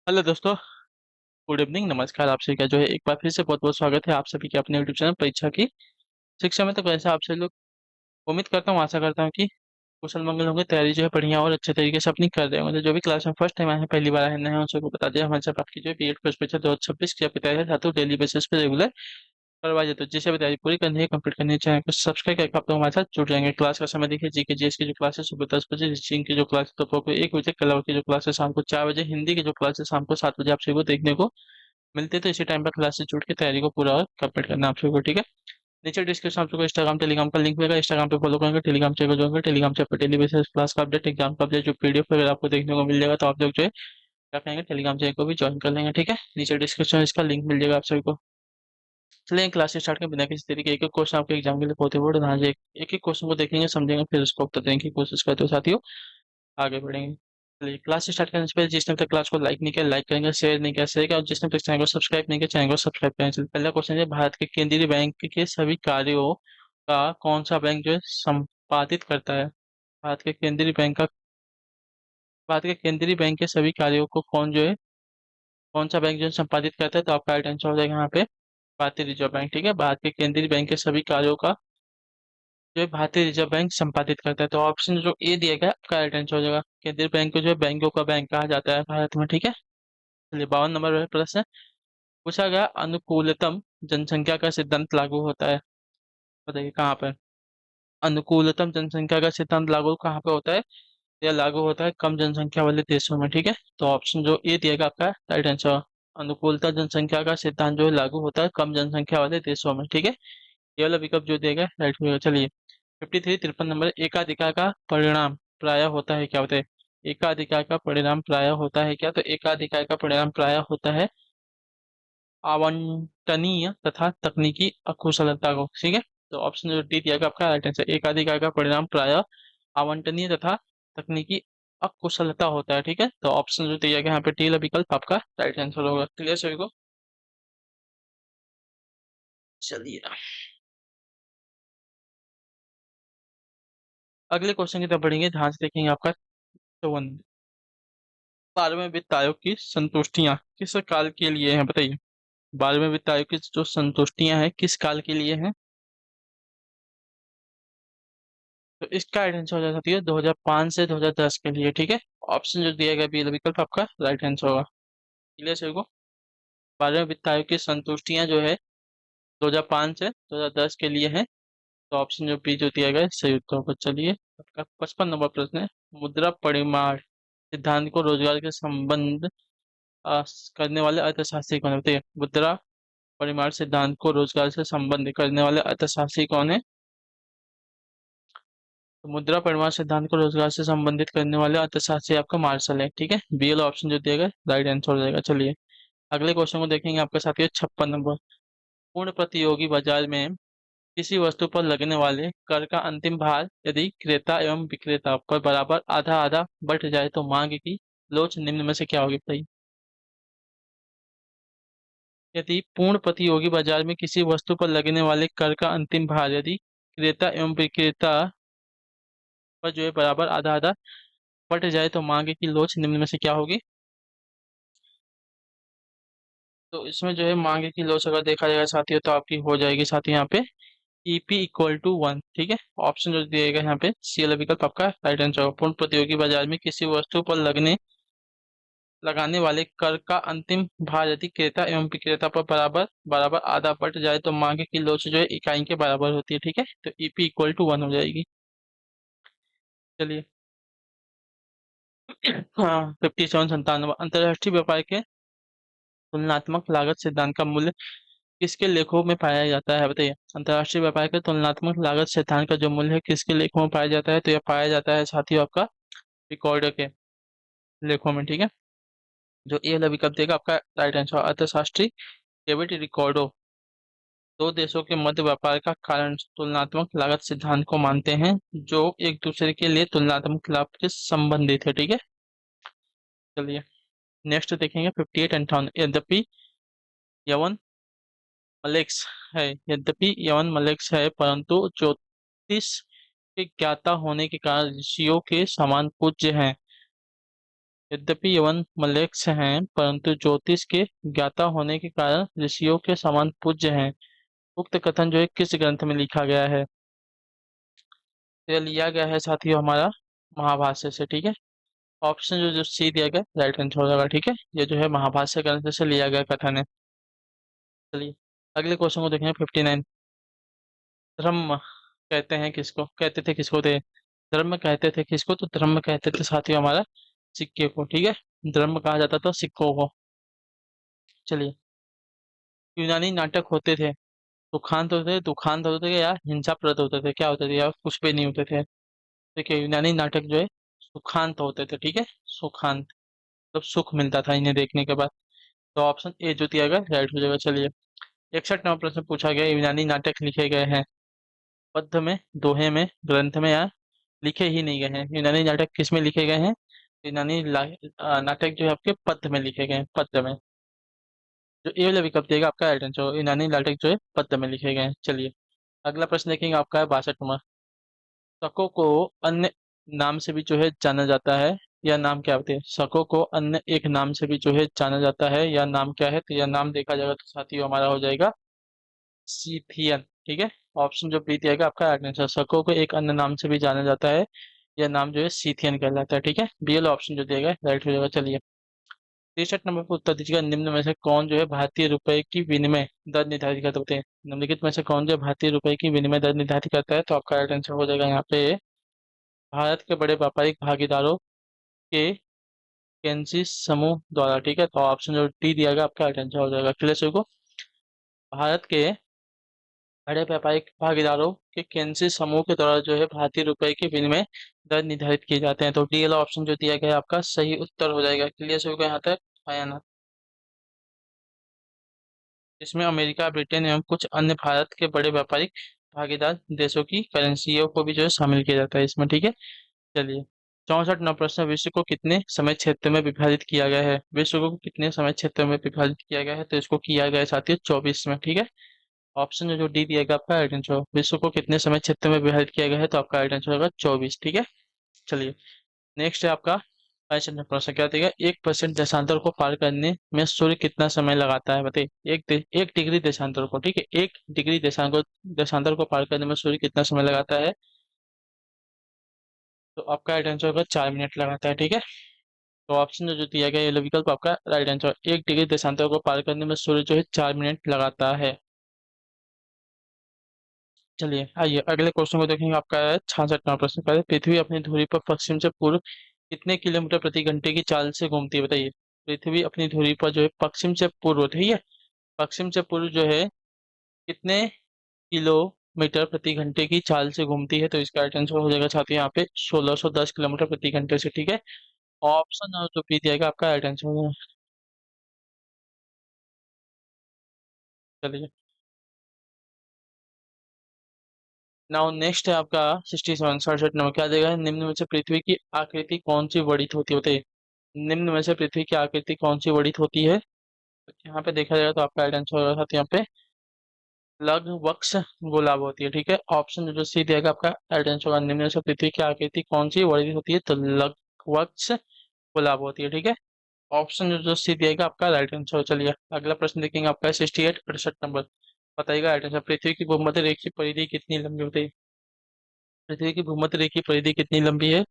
Hello दोस्तों। Good evening, नमस्कार। आप सभी का जो है एक बार फिर से बहुत बहुत स्वागत है आप सभी के अपने यूट्यूब चैनल परीक्षा की शिक्षा में। तो कैसे आप सभी लोग, उम्मीद करता हूँ, आशा करता हूँ कि कुशल मंगल होंगे, तैयारी जो है बढ़िया और अच्छे तरीके से अपनी कर रहे होंगे। तो जो भी क्लास में फर्स्ट टाइम आए हैं, पहली बार आए हैं, नए हैं, उन सबको बता दिया हमारे साथ आपकी जो है बीएड फर्स्ट परीक्षा 2026 की आपकी तैयारी है, डेली बेसिस पे रेगुलर करवाई जाए। तो जिसे भी तैयारी पूरी करनी है, कंप्लीट करनी है, चैनल को सब्सक्राइब करके आप लोग हमारे साथ जुड़ जाएंगे। क्लास का समय देखिए, जीके जीएस की जो क्लास है सुबह 10 बजे, हिस्ट्री की जो क्लास है दोपहर को 1 बजे, कला की जो क्लास है शाम को 4 बजे, हिंदी की जो क्लास है शाम को 7 बजे आप सभी को देखने को मिलते हैं। तो इसी टाइम पर क्लास से जुड़ के तैयारी को पूरा कंप्लीट करना है आप सभी को, ठीक है। नीचे डिस्क्रिप्शन आप सबको इंस्टाग्राम टेलीग्राम का लिंक मिलेगा, इंस्टाग्राम पे फॉलो करेंगे, टेलीग्राम चैनल ज्वाइन करेंगे। टेलीग्राम चैनल पर डेली बेसिस क्लास का अपडेट, एग्जाम का अपडेट, जो पीडीएफ वगैरह आपको देखने को मिल जाएगा। तो आप लोग जो है क्या करेंगे, टेलीग्राम चैनल को भी ज्वाइन कर लेंगे, ठीक है। नीचे डिस्क्रिप्शन में इसका लिंक मिल जाएगा आप सभी को। चलिए क्लास स्टार्ट करें बिना किसी तरीके, एक एक क्वेश्चन आपके एग्जाम के लिए बहुत इंपॉर्टेंट है। एक एक क्वेश्चन को देखेंगे, समझेंगे, फिर उसको उत्तर देने की कोशिश करते हो साथियों, आगे बढ़ेंगे। चलिए क्लास स्टार्ट करने से पहले जिसने अब तक क्लास को लाइक नहीं किया लाइक करेंगे, शेयर नहीं किया शेयर किया, और जिसने अब तक चैनल को सब्सक्राइब नहीं किया चैनल को सब्सक्राइब करें। चलिए पहला क्वेश्चन है, भारत के केंद्रीय बैंक के सभी कार्यों का कौन सा बैंक जो है संपादित करता है। भारत के केंद्रीय बैंक का, भारत के केंद्रीय बैंक के सभी कार्यों को कौन सा बैंक जो है संपादित करता है। तो आपका राइट आंसर हो जाएगा यहाँ पे भारतीय रिजर्व बैंक, ठीक है। भारत के केंद्रीय बैंक के सभी कार्यों का जो है भारतीय रिजर्व बैंक संपादित करता है। तो ऑप्शन जो ए दिया गया आपका राइट आंसर हो जाएगा। केंद्रीय बैंक को जो है बैंकों का बैंक कहा जाता है भारत में, ठीक है। चलिए 52 नंबर प्रश्न पूछा गया, अनुकूलतम जनसंख्या का सिद्धांत लागू होता है। बताइए कहाँ पर अनुकूलतम जनसंख्या का सिद्धांत लागू कहाँ पे होता है। यह लागू होता है कम जनसंख्या वाले देशों में, ठीक है। तो ऑप्शन जो ए दिएगा आपका राइट आंसर। अनुकूलता जनसंख्या का सिद्धांत जो है लागू होता है कम जनसंख्या वाले देशों में, ठीक है। ये वाला विकल्प जो देगा राइट होगा। चलिए 53 एकाधिकार का परिणाम प्राय होता है क्या, बताइए। एकाधिकार का परिणाम प्राय होता है क्या। तो एकाधिकार का परिणाम प्राय होता है आवंटनीय तथा तकनीकी अकुशलता को, ठीक है। तो ऑप्शन जो डी दिया गया आपका राइट आंसर। एकाधिकार का परिणाम प्राय आवंटनीय तथा तकनीकी अकुशलता होता है, ठीक है। तो ऑप्शन जो दिया गया यहाँ पे डी वाला विकल्प आपका राइट आंसर होगा। क्लियर सभी को। चलिए अगले क्वेश्चन की तरफ बढ़ेंगे, ध्यान से देखेंगे। आपका 54, 12वें वित्त आयोग की संतुष्टियां किस काल के लिए हैं, बताइए। 12वें वित्त आयोग की जो संतुष्टियां हैं किस काल के लिए हैं। तो इसका राइट आंसर हो जाती है 2005 से 2010 के लिए, ठीक है। ऑप्शन जो दिया गया बी विकल्प आपका राइट आंसर होगा। क्लियर सभी को। 12वें वित्त आयोग की संतुष्टियां जो है 2005 से 2010 के लिए है। तो ऑप्शन जो बी जो दिया गया है, सही उत्तर होगा। चलिए आपका 55 नंबर प्रश्न है, मुद्रा परिमाण सिद्धांत को रोजगार के संबंध अ, करने वाले अर्थशास्त्री कौन है, बताइए। मुद्रा परिमाण सिद्धांत को रोजगार से संबंध करने वाले अर्थशास्त्री कौन है। तो मुद्रा परिमाण सिद्धांत को रोजगार से संबंधित करने वाले अर्थशास्त्री आपका मार्शल है, ठीक है। बी वाला ऑप्शन जो दिया गया राइट आंसर हो जाएगा। चलिए अगले क्वेश्चन को देखेंगे आपके साथ, ये 56 नंबर। पूर्ण प्रतियोगी बाजार में किसी वस्तु पर लगने वाले कर का अंतिम भार यदि क्रेता एवं विक्रेता पर बराबर आधा आधा बढ़ जाए तो मांग की लोच निम्न में से क्या होगी, बताइए। यदि पूर्ण प्रतियोगी बाजार में किसी वस्तु पर लगने वाले कर का अंतिम भार यदि क्रेता एवं विक्रेता पर जो है बराबर आधा आधा बढ़ जाए तो मांग की लोच निम्न में से क्या होगी। तो इसमें जो है मांग की लोच अगर देखा जाएगा साथियों, तो आपकी हो जाएगी साथियों यहाँ पे EP = 1, ठीक है। ऑप्शन जो दिएगा यहाँ पे सी वाला विकल्प आपका राइट आंसर होगा। पूर्ण प्रतियोगी बाजार में किसी वस्तु पर लगने लगाने वाले कर का अंतिम भार यदि क्रेता एवं विक्रेता पर बराबर बराबर आधा बढ़ जाए तो मांग की लोच जो है इकाई के बराबर होती है, ठीक है। तो EP = 1 हो जाएगी। चलिए हाँ 57 97 अंतर्राष्ट्रीय व्यापार के तुलनात्मक लागत सिद्धांत का मूल्य किसके लेखों में पाया जाता है, बताइए। अंतर्राष्ट्रीय व्यापार के तुलनात्मक लागत सिद्धांत का जो मूल्य है किसके लेखों में पाया जाता है। तो यह पाया जाता है साथियों आपका रिकॉर्ड के लेखों में, ठीक है। जो ए वाला विकल्प देगा आपका राइट आंसर। अर्थशास्त्री डेविड रिकॉर्डो दो देशों के मध्य व्यापार का कारण तुलनात्मक लागत सिद्धांत को मानते हैं जो एक दूसरे के लिए तुलनात्मक लाभ के संबंधित है, ठीक है। चलिए नेक्स्ट देखेंगे 58 यद्यपि यवन मलेक्स है, यद्यपि यवन मलेक्स है परंतु ज्योतिष के ज्ञाता होने के कारण ऋषियों के समान पूज्य हैं। यद्यपि यवन मलेच्छ हैं, परंतु ज्योतिष के ज्ञाता होने के कारण ऋषियों के समान पूज्य हैं। उक्त कथन जो है किस ग्रंथ में लिखा गया है? तो यह लिया गया है साथियों हमारा महाभाष्य से, ठीक है। ऑप्शन जो जो सी दिया गया राइट आंसर हो जाएगा, ठीक है। ये जो है महाभाष्य ग्रंथ से लिया गया कथन है। चलिए अगले क्वेश्चन को देखें, 59। धर्म कहते हैं किसको, कहते थे किसको थे? धर्म कहते थे किसको? तो धर्म कहते थे साथियों हमारा सिक्के को, ठीक है। धर्म कहा जाता था सिक्कों को। चलिए, यूनानी नाटक होते थे, सुखांत होते थे, दुखांत होते थे, या हिंसाप्रद होते थे, क्या होते थे, या कुछ भी नहीं होते थे? देखिए यूनानी नाटक जो है सुखांत होते थे, ठीक है। सुखांत मतलब सुख मिलता था इन्हें देखने के बाद। तो ऑप्शन ए जो दिया गया राइट हो जाएगा। चलिए 61 नंबर प्रश्न पूछा गया, यूनानी नाटक लिखे गए हैं पद्य में, दोहे में, ग्रंथ में, या लिखे ही नहीं गए हैं? यूनानी नाटक किस में लिखे गए हैं? नाटक जो है आपके पद्य में लिखे गए हैं, पद्य में। जो ए वाला विकल्प देगा आपका राइट आंसर, यूनानी नाटक जो है पद्य में लिखे गए हैं। चलिए अगला प्रश्न देखेंगे, आपका है 62 नंबर। शकों को अन्य नाम से भी जो है जाना जाता है, या नाम क्या होते हैं? शकों को अन्य एक नाम से भी जो है जाना जाता है, या नाम क्या है? तो यह नाम देखा जाएगा तो साथियों हमारा हो जाएगा सीथियन, ठीक है। ऑप्शन जो बी दिया आपका राइट आंसर, शकों को एक अन्य नाम से भी जाना जाता है, यह नाम जो है सीथियन कहलाता है, ठीक है। बी वाला ऑप्शन जो दिया गया राइट हो जाएगा। चलिए 63 नंबर पर उत्तर दीजिएगा, निम्न में से कौन जो है भारतीय रुपए की विनिमय दर निर्धारित करते होते हैं? निम्नलिखित में से कौन जो है भारतीय रुपए की विनिमय दर निर्धारित करता है? तो आपका राइट आंसर हो जाएगा यहाँ पे भारत के बड़े व्यापारिक भागीदारों के केंसी समूह द्वारा, ठीक है। तो ऑप्शन जो डी दिया गया आपका राइट आंसर हो जाएगा। क्लियर को भारत के बड़े व्यापारिक भागीदारों के केंसी समूह के द्वारा जो है भारतीय रुपए के विनिमय दर निर्धारित किए जाते हैं। तो डी वाला ऑप्शन जो दिया गया है आपका सही उत्तर हो जाएगा। क्लियर होगा यहाँ तक आया ना? इसमें अमेरिका, ब्रिटेन एवं कुछ अन्य भारत के बड़े व्यापारिक भागीदार देशों की करेंसियों को भी जो है शामिल किया जाता है इसमें, ठीक है। चलिए 64 नौ प्रश्न, विश्व को कितने समय क्षेत्र में विभाजित किया गया है? विश्व को कितने समय क्षेत्र में विभाजित किया गया है? तो इसको किया गया है साथियों 24 में, ठीक है। ऑप्शन जो डी दिया गया आपका राइट आंसर, विश्व को कितने समय क्षेत्र में विभाजित किया गया है? तो आपका राइट आंसर होगा 24, ठीक है। चलिए नेक्स्ट है आपका 22 प्रश्न, क्या देगा? 1% देशांतर को पार करने में सूर्य कितना समय लगाता है? बताइए, एक डिग्री देशांतर को, ठीक है, 1 डिग्री देशांतर देशांतर को पार करने में सूर्य कितना समय लगाता है? तो आपका राइट आंसर होगा 4 मिनट लगाता है, ठीक है। तो ऑप्शन जो दिया गया ये विकल्प आपका राइट आंसर, 1 डिग्री देशांतर को पार करने में सूर्य जो है 4 मिनट लगाता है। चलिए आइए अगले क्वेश्चन को देखेंगे, आपका है 66वां प्रश्न का है, पृथ्वी अपनी धुरी पर पश्चिम से पूर्व कितने किलोमीटर प्रति घंटे की चाल से घूमती है? बताइए, पृथ्वी अपनी धुरी पर जो है पश्चिम से पूर्व, ठीक है, पश्चिम से पूर्व जो है कितने किलोमीटर प्रति घंटे की चाल से घूमती है? तो इसका राइट आंसर हो जाएगा साथियों यहाँ पे 1610 किलोमीटर प्रति घंटे से, ठीक है। ऑप्शन जो भी दिया गया आपका राइट आंसर होगा। चलिए नाउ नेक्स्ट है आपका 67 67 नंबर, क्या देगा? निम्न में से पृथ्वी की आकृति कौन सी वर्णित होती होते है? निम्न में से पृथ्वी की आकृति कौन सी वर्णित होती है? तो यहाँ पे देखा जाएगा तो आपका राइट आंसर होगा साथ यहाँ पे लघुवक्ष गोलाभ होती है, ठीक है। ऑप्शन जो सी दिया गया आपका राइट आंसर होगा, निम्न में से पृथ्वी की आकृति कौन सी वर्णित होती है? तो लघुवक्ष गोलाभ होती है, ठीक है। ऑप्शन जो सी दिया गया आपका राइट आंसर। चलिए अगला प्रश्न देखेंगे, आपका 68 68 नंबर, बताइएगा राइट आंसर, पृथ्वी की भूमध्य रेखीय परिधि कितनी लंबी होती है? पृथ्वी की भूमध्य रेखीय परिधि कितनी लंबी है?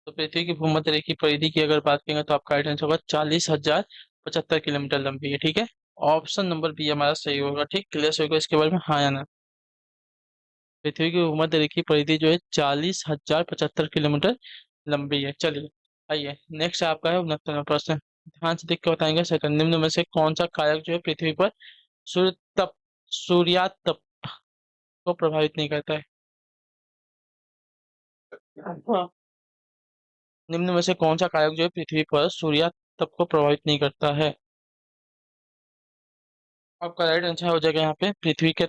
तो पृथ्वी की भूमध्य रेखीय परिधि की अगर बात करेंगे तो आपका राइट आंसर होगा 40,075 किलोमीटर लंबी है, ठीक है। ऑप्शन नंबर बी हमारा सही होगा, ठीक। क्लियर होगा इसके बारे में हाँ या ना? पृथ्वी की भूमध्य रेखीय परिधि जो है 40,075 किलोमीटर लंबी है। चलिए आइए नेक्स्ट आपका है 69वां प्रश्न, ध्यान से देख के बताएंगे। सेकंड, निम्न में से कौन सा कारक जो है पृथ्वी पर सूर्य तप सूर्यातप को प्रभावित नहीं करता है? हाँ। निम्न में से कौन सा कारक जो है पृथ्वी पर सूर्यातप को प्रभावित नहीं करता है? आपका राइट आंसर हो जाएगा यहाँ पे पृथ्वी के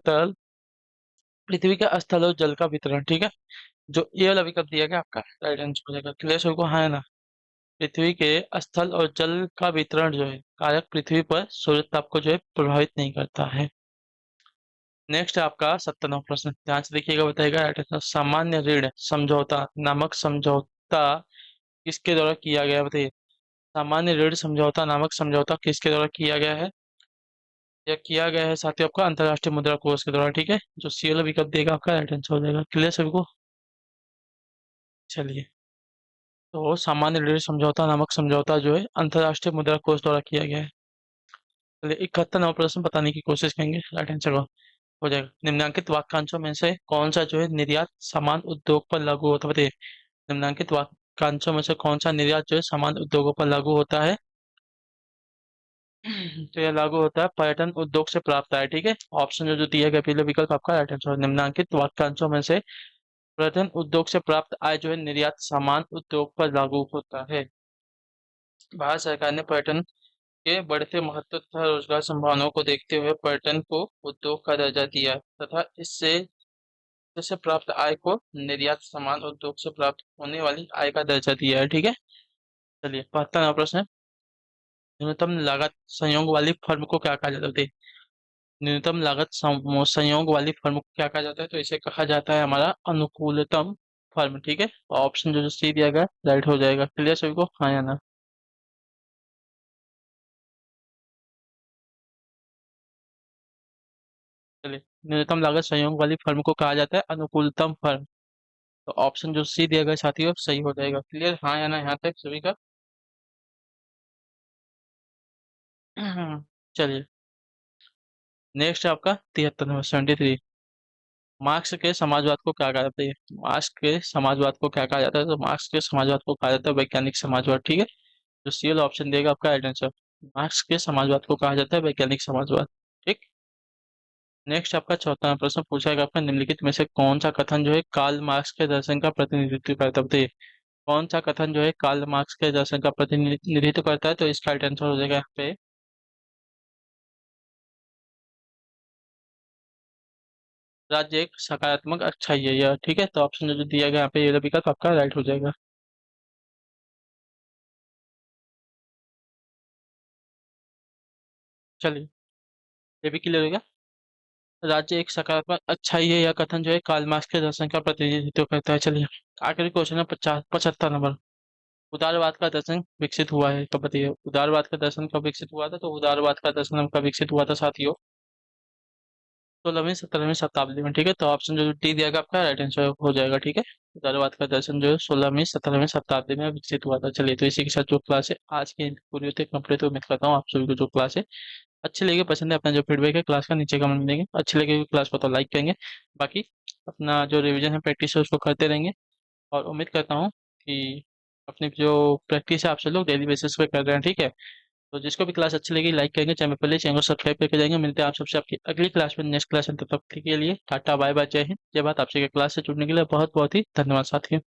स्थल और जल का वितरण, ठीक है। जो ये वाला विकल्प दिया गया आपका राइट आंसर हो जाएगा। क्लियर को हाँ है ना? पृथ्वी के स्थल और जल का वितरण जो है कारक पृथ्वी पर सूर्य ताप को जो है प्रभावित नहीं करता है। नेक्स्ट है आपका 70वां प्रश्न, ध्यान से देखिएगा, बताएगा राइट आंसर, सामान्य ऋण समझौता नामक समझौता किसके द्वारा किया गया? बताइए, सामान्य ऋण समझौता नामक समझौता किसके द्वारा किया गया है? यह किया गया है साथियों आपका अंतर्राष्ट्रीय मुद्रा कोष के द्वारा, ठीक है। जो सीएलओ विकल्प देगा आपका राइट आंसर हो जाएगा। क्लियर सभी को? चलिए, तो सामान्य ऋण समझौता नामक समझौता जो है अंतर्राष्ट्रीय मुद्रा कोष द्वारा किया गया है। चलिए, 71वां प्रश्न बताने की कोशिश करेंगे, राइट आंसर हो जाएगा। निम्नलिखित वाक्यांशों में से कौन सा जो है निर्यात सामान उद्योग पर लागू होता है, बताइए। निम्नलिखित वाक्यांशों में से कौन सा निर्यात जो है सामान उद्योगों पर लागू होता है? तो यह लागू होता है पर्यटन उद्योग से प्राप्त आय, ठीक है। ऑप्शन जो दिया गया पहले विकल्प आपका राइट आंसर। निम्नलिखित वाक्यांशों में से पर्यटन उद्योग से प्राप्त आय जो है निर्यात सामान उद्योग पर लागू होता है। भारत सरकार ने पर्यटन के बढ़ते महत्व तथा रोजगार संभावनाओं को देखते हुए पर्यटन को उद्योग का दर्जा दिया तथा इससे प्राप्त आय को निर्यात सामान उद्योग से प्राप्त होने वाली आय का दर्जा दिया है, ठीक है। चलिए, 72वां प्रश्न है। न्यूनतम लागत संयोग वाली फर्म को क्या कहा जाता है? न्यूनतम लागत संयोग वाली फर्म को क्या कहा जाता है? तो इसे कहा जाता है हमारा अनुकूलतम फर्म, ठीक है। ऑप्शन जो सी दिया गया राइट हो जाएगा। क्लियर सभी को, हाँ या ना? चलिए, न्यूनतम लागत संयोग वाली फर्म को कहा जाता है अनुकूलतम फर्म। तो ऑप्शन जो सी दिया गया साथियों सही हो जाएगा। क्लियर, हाँ या ना यहाँ तक सभी का? चलिए, नेक्स्ट है आपका 73 नंबर 73। मार्क्स के समाजवाद को क्या कहा जाता है? मार्क्स के समाजवाद को क्या कहा जाता है? तो मार्क्स के समाजवाद को कहा जाता है वैज्ञानिक समाजवाद, ठीक है। जो सीएल ऑप्शन देगा आपका राइट आंसर। मार्क्स के समाजवाद को कहा जाता है वैज्ञानिक समाजवाद, ठीक। नेक्स्ट आपका 74वां प्रश्न पूछा गया आपका निम्नलिखित में से कौन सा कथन जो है कार्ल मार्क्स के दर्शन का प्रतिनिधित्व करता है, बताइए। कौन सा कथन जो है कार्ल मार्क्स के दर्शन का प्रतिनिधित्व करता है? तो इसका राइट आंसर हो जाएगा यहाँ पे राज्य एक सकारात्मक अच्छाई है यह, ठीक है। तो ऑप्शन जो दिया गया यहाँ पे ये विकल्प आपका राइट हो जाएगा। चलिए, ये भी क्लियर हो गया। राज्य एक सकारात्मक अच्छाई है यह कथन जो है कार्ल मार्क्स के दर्शन का प्रतिनिधित्व करता है। चलिए, आखिरी क्वेश्चन है 75 नंबर। उदारवाद का दर्शन विकसित हुआ है, तो बताइए उदारवाद का दर्शन कब विकसित हुआ था? तो उदारवाद का दर्शन कब विकसित हुआ था साथियों? 16वीं 17वीं शताब्दी में, ठीक है। तो ऑप्शन जो डी दिया गया आपका राइट आंसर हो जाएगा, ठीक है। उदारवाद का दर्शन जो है 16वीं 17वीं शताब्दी में विकसित हुआ था। चलिए, तो इसी के साथ जो क्लास है आज की पूरी होती है कंप्लीट। उम्मीद करता हूँ आप सभी को जो क्लास है अच्छी लगी, पसंद है, अपना जो फीडबैक है क्लास का नीचे कमेंट में देंगे। अच्छी लगेगी क्लास को तो लाइक करेंगे। बाकी अपना जो रिवीजन है प्रैक्टिस है उसको करते रहेंगे। और उम्मीद करता हूँ कि अपनी जो प्रैक्टिस है आप सब लोग डेली बेसिस पे कर रहे हैं, ठीक है। तो जिसको भी क्लास अच्छी लगी लाइक करेंगे, चैनल पहले चैनल को सब्सक्राइब करके जाएंगे। मिलते हैं आप सबसे आपकी अगली क्लास में, नेक्स्ट क्लास में। तब तक के लिए टाटा बाय बाय, जय हिंद जय भारत। आपसे क्लास से जुड़ने के लिए बहुत बहुत ही धन्यवाद साथियों।